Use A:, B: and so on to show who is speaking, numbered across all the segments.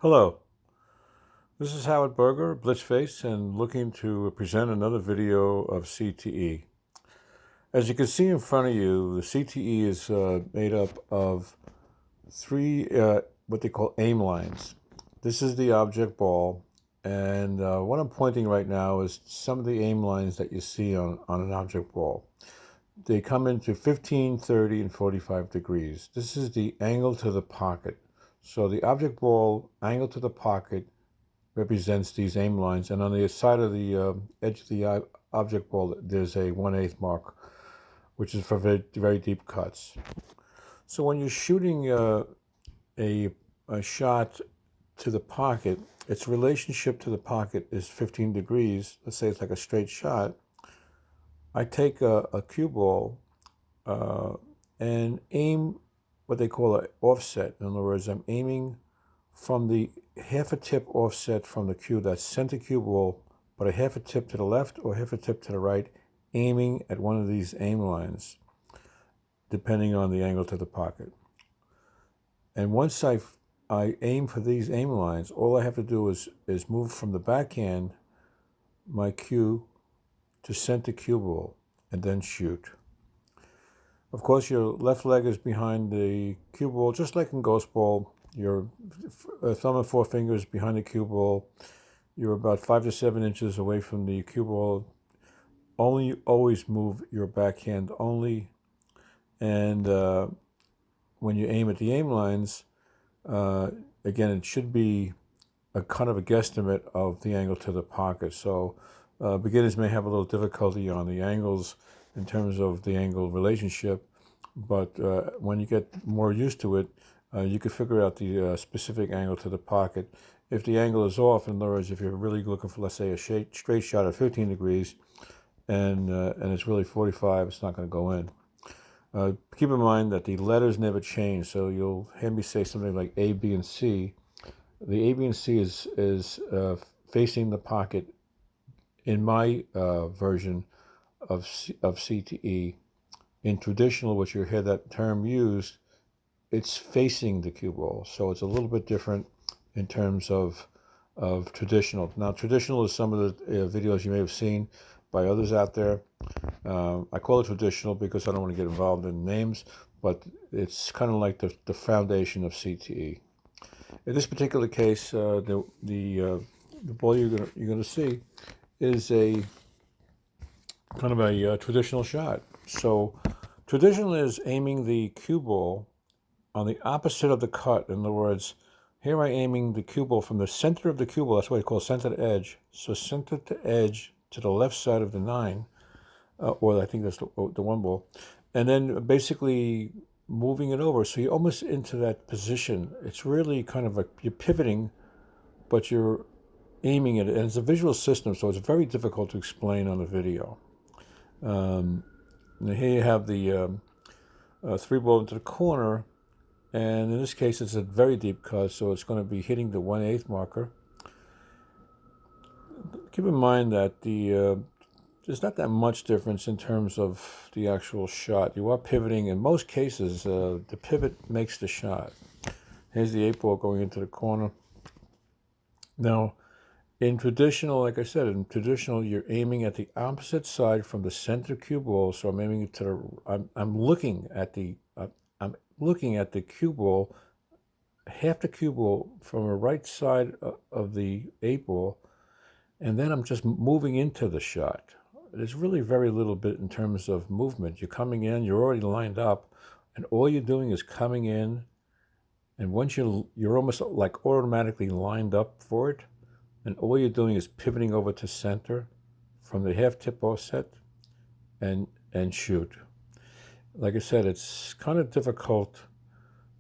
A: Hello, this is Howard Berger, blitzface, and looking to present another video of CTE. As you can see in front of you, the CTE is made up of three what they call aim lines. This is the object ball, and what I'm pointing right now is some of the aim lines that you see on an object ball. They come into 15, 30, and 45 degrees. This is the angle to the pocket. So the object ball angle to the pocket represents these aim lines, and on the side of the edge of the object ball, there's a 1/8 mark, which is for very, very deep cuts. So when you're shooting a shot to the pocket, its relationship to the pocket is 15 degrees. Let's say it's like a straight shot. I take a cue ball and aim what they call an offset. In other words, I'm aiming from the half a tip offset from the cue, that center cue ball, but a half a tip to the left or half a tip to the right, aiming at one of these aim lines, depending on the angle to the pocket. And once I aim for these aim lines, all I have to do is move from the backhand, my cue, to center cue ball, and then shoot. Of course, your left leg is behind the cue ball, just like in ghost ball. Your thumb and forefinger is behind the cue ball. You're about 5 to 7 inches away from the cue ball. Always move your backhand only. And when you aim at the aim lines, again, it should be a kind of a guesstimate of the angle to the pocket. So beginners may have a little difficulty on the angles in terms of the angle relationship, but when you get more used to it, you can figure out the specific angle to the pocket. If the angle is off, in other words, if you're really looking for, let's say, a straight shot at 15 degrees, and it's really 45, it's not going to go in. Keep in mind that the letters never change, so you'll hear me say something like A, B, and C. The A, B, and C is facing the pocket in my version of CTE. In traditional, which you hear that term used, it's facing the cue ball, so it's a little bit different in terms of traditional. Now, traditional is some of the videos you may have seen by others out there. I call it traditional because I don't want to get involved in names, but it's kind of like the foundation of CTE. In this particular case, the ball you're gonna see is a kind of a traditional shot. So traditional is aiming the cue ball on the opposite of the cut. In other words, here I'm aiming the cue ball from the center of the cue ball. That's what I call center to edge. So center to edge to the left side of the 9, or I think that's the one ball. And then basically moving it over. So you're almost into that position. It's really kind of like you're pivoting, but you're aiming it. And it's a visual system, so it's very difficult to explain on a video. Now here you have the 3 ball into the corner, and in this case it's a very deep cut, so it's going to be hitting the 1/8 marker. Keep in mind that there's not that much difference in terms of the actual shot. You are pivoting. In most cases, the pivot makes the shot. Here's the 8 ball going into the corner. Now, in traditional, like I said, in traditional, you're aiming at the opposite side from the center cue ball. So I'm aiming to the. I'm looking at the. I'm looking at the cue ball, half the cue ball from the right side of the 8 ball, and then I'm just moving into the shot. There's really very little bit in terms of movement. You're coming in, you're already lined up, and all you're doing is coming in, and once you're almost like automatically lined up for it, and all you're doing is pivoting over to center from the half tip offset and shoot. Like I said, it's kind of difficult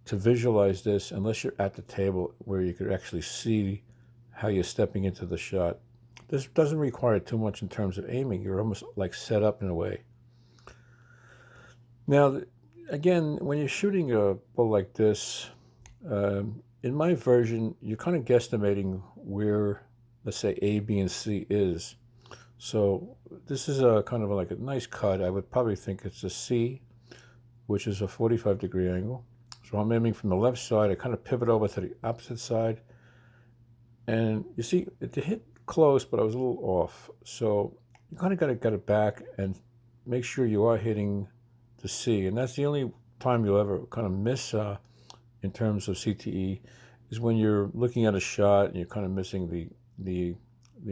A: to visualize this unless you're at the table where you could actually see how you're stepping into the shot. This doesn't require too much in terms of aiming. You're almost like set up in a way. Now, again, when you're shooting a ball like this, in my version, you're kind of guesstimating where, let's say, A, B, and C is. So this is a kind of like a nice cut. I would probably think it's a C, which is a 45-degree angle. So I'm aiming from the left side. I kind of pivot over to the opposite side, And you see, it hit close, but I was a little off. So you kind of got to get it back and make sure you are hitting the C. And that's the only time you'll ever kind of miss in terms of CTE, is when you're looking at a shot and you're kind of missing the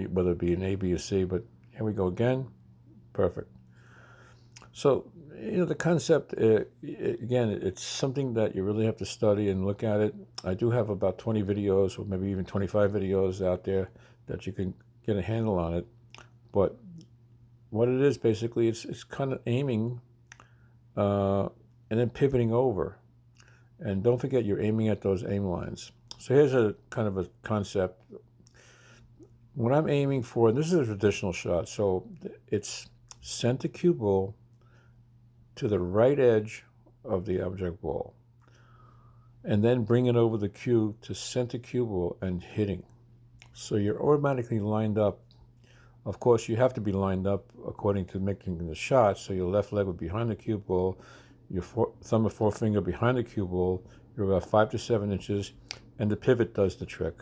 A: whether it be an A, B, or C. But here we go again. Perfect. So, the concept, again, it's something that you really have to study and look at it. I do have about 20 videos, or maybe even 25 videos out there that you can get a handle on it. But what it is, basically, it's kind of aiming and then pivoting over. And don't forget, you're aiming at those aim lines. So here's a kind of a concept. What I'm aiming for, and this is a traditional shot, so it's center cue ball to the right edge of the object ball, and then bring it over the cue to center cue ball and hitting. So you're automatically lined up. Of course, you have to be lined up according to making the shot. So your left leg would be behind the cue ball, your thumb and forefinger behind the cue ball. You're about 5 to 7 inches, and the pivot does the trick.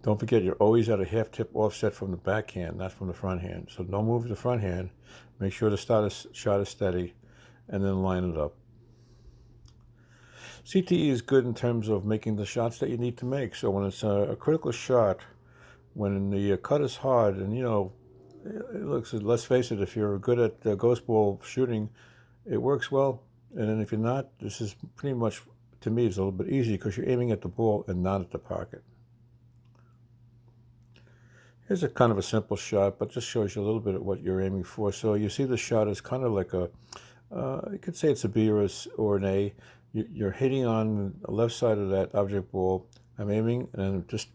A: Don't forget, you're always at a half tip offset from the backhand, not from the front hand. So don't move the front hand. Make sure the shot is steady, and then line it up. CTE is good in terms of making the shots that you need to make. So when it's a critical shot, when the cut is hard, and it looks, let's face it, if you're good at ghost ball shooting, it works well. And then if you're not, this is pretty much, to me, it's a little bit easy because you're aiming at the ball and not at the pocket. Here's a kind of a simple shot, but just shows you a little bit of what you're aiming for. So you see the shot is kind of like you could say it's a B or an A. You're hitting on the left side of that object ball. I'm aiming, and I'm just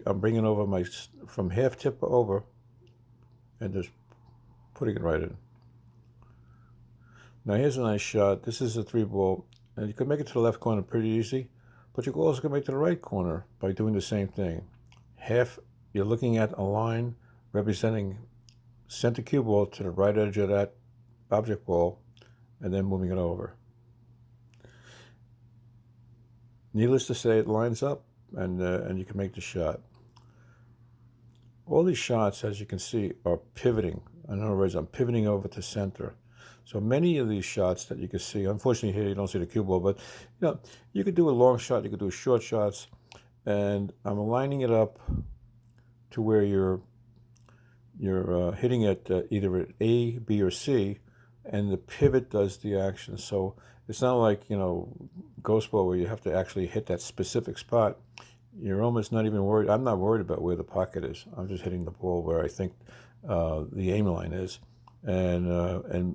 A: I'm bringing over from half tip over, and just putting it right in. Now here's a nice shot. This is a 3-ball, and you can make it to the left corner pretty easy, but you can also make it to the right corner by doing the same thing. You're looking at a line representing center cue ball to the right edge of that object ball, and then moving it over. Needless to say, it lines up, and you can make the shot. All these shots, as you can see, are pivoting. In other words, I'm pivoting over to center. So many of these shots that you can see, unfortunately here you don't see the cue ball, but you could do a long shot, you could do short shots, and I'm lining it up to where you're hitting it either at A, B, or C, and the pivot does the action. So it's not like ghost ball where you have to actually hit that specific spot. You're almost not even worried. I'm not worried about where the pocket is. I'm just hitting the ball where I think the aim line is, and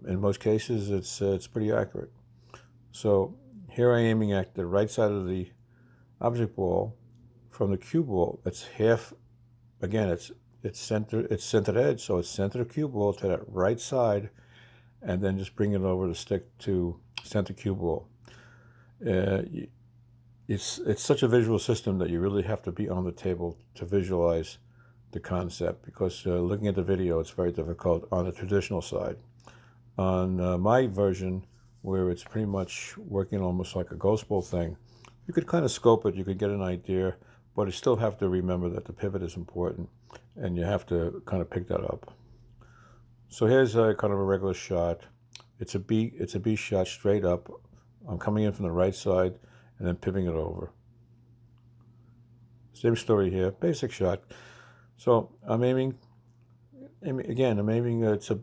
A: in most cases it's pretty accurate. So here I'm aiming at the right side of the object ball from the cue ball. It's half. Again, it's centered edge, so it's center cue ball to that right side, and then just bring it over to stick to center cue ball. It's such a visual system that you really have to be on the table to visualize the concept, because looking at the video, it's very difficult on the traditional side. On my version, where it's pretty much working almost like a ghost ball thing, you could kind of scope it, you could get an idea, but you still have to remember that the pivot is important, and you have to kind of pick that up. So here's a kind of a regular shot. It's a B shot straight up. I'm coming in from the right side and then pivoting it over. Same story here, basic shot. So I'm aiming again. I'm aiming. Let's say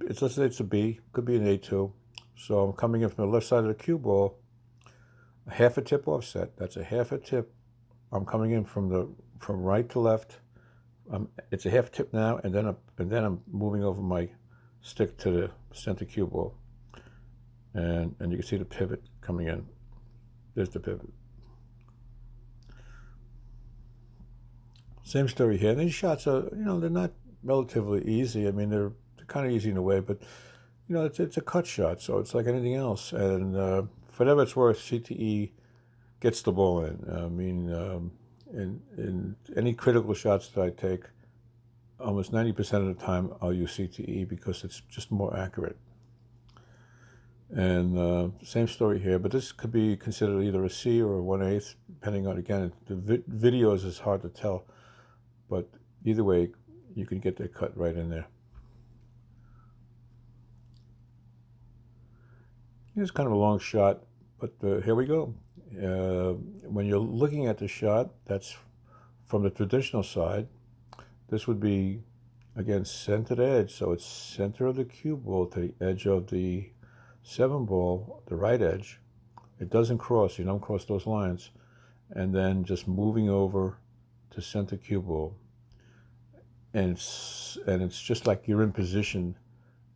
A: it's a B. Could be an A2. So I'm coming in from the left side of the cue ball, a half a tip offset. That's a half a tip. I'm coming in from right to left. It's a half tip now, and then I'm moving over my stick to the center cue ball, and you can see the pivot coming in. There's the pivot. Same story here. These shots are, they're not relatively easy. I mean, they're kind of easy in a way, but it's a cut shot, so it's like anything else. And for whatever it's worth, CTE gets the ball in. I mean, in any critical shots that I take, almost 90% of the time I'll use CTE because it's just more accurate. And same story here, but this could be considered either a C or a 1/8, depending on, again, the videos is hard to tell, but either way, you can get that cut right in there. It's kind of a long shot, but here we go. When you're looking at the shot, that's from the traditional side. This would be, again, centered edge, so it's center of the cue ball to the edge of the 7 ball, the right edge. It doesn't cross, you don't cross those lines. And then just moving over to center cue ball. And it's just like you're in position.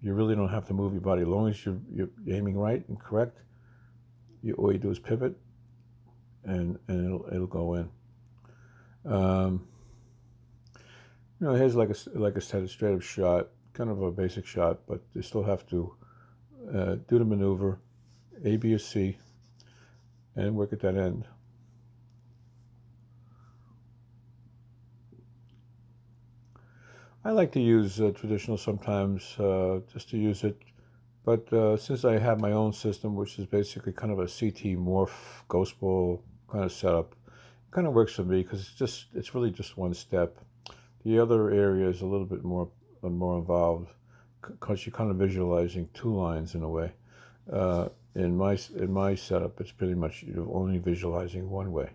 A: You really don't have to move your body. As long as you're aiming right and correct, all you do is pivot, and it'll go in. Here's like I said, a straight up shot, kind of a basic shot, but you still have to do the maneuver, A, B, or C, and work at that end. I like to use traditional sometimes, just to use it, but since I have my own system, which is basically kind of a CT morph ghost ball kind of setup, it kind of works for me because it's really just one step. The other area is a little bit more involved because you're kind of visualizing 2 lines in a way. In my setup, it's pretty much you're only visualizing one way.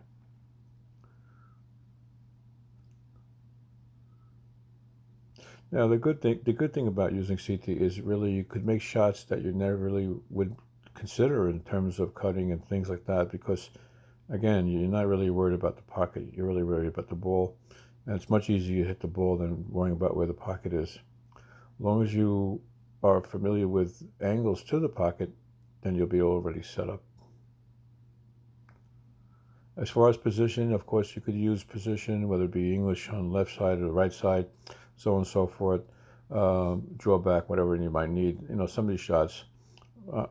A: Now the good thing about using CT is really you could make shots that you never really would consider in terms of cutting and things like that, because again, you're not really worried about the pocket, you're really worried about the ball, and it's much easier to hit the ball than worrying about where the pocket is. As long as you are familiar with angles to the pocket, then you'll be already set up. As far as position, of course, you could use position, whether it be English on the left side or the right side, so on and so forth, draw back, whatever you might need. Some of these shots,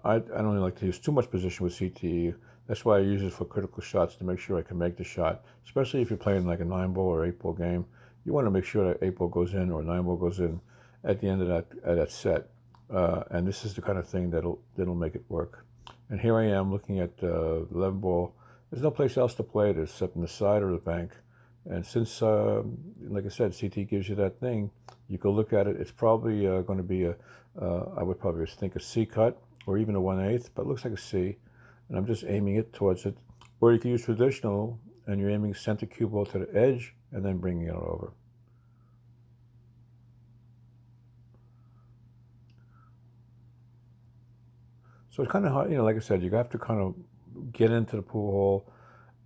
A: I don't really like to use too much position with CTE. That's why I use it for critical shots to make sure I can make the shot, especially if you're playing like a 9-ball or 8-ball game. You want to make sure that 8-ball goes in or 9-ball goes in at the end of that set. And this is the kind of thing that'll make it work. And here I am looking at 11-ball. There's no place else to play it except in the side or the bank. And since, like I said, CT gives you that thing, you can look at it. It's probably going to be I would probably think a C cut or even a 1/8, but it looks like a C. And I'm just aiming it towards it. Or you can use traditional, and you're aiming center cue ball to the edge and then bringing it over. So it's kind of hard, like I said, you have to kind of get into the pool hole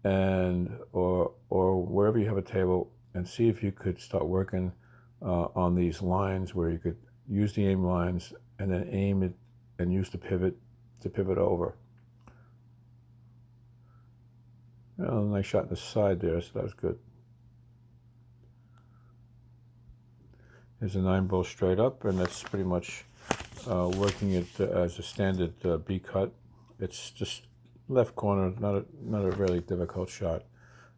A: and or wherever you have a table and see if you could start working on these lines where you could use the aim lines and then aim it and use the pivot to pivot over. Nice shot in the side there, so that was good. Here's a 9-ball straight up, and that's pretty much working it as a standard B cut. It's just left corner, not a really difficult shot.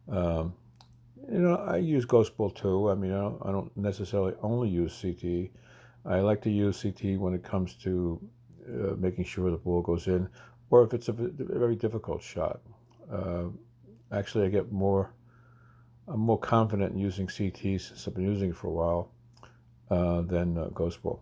A: I use ghost ball too. I mean, I don't necessarily only use CT. I like to use CT when it comes to making sure the ball goes in, or if it's a very difficult shot. Actually, I'm more confident in using CT since I've been using it for a while than ghost ball.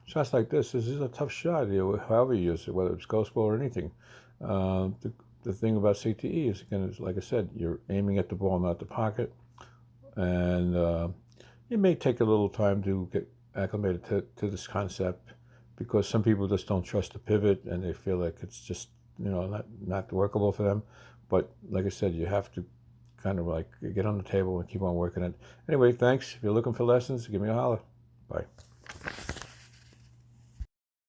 A: Shots like this is a tough shot, however you use it, whether it's ghost ball or anything. The thing about CTE is, again, like I said, you're aiming at the ball, not the pocket. And it may take a little time to get acclimated to this concept, because some people just don't trust the pivot and they feel like it's just, not workable for them. But like I said, you have to kind of like get on the table and keep on working it. Anyway, thanks. If you're looking for lessons, give me a holler. Bye.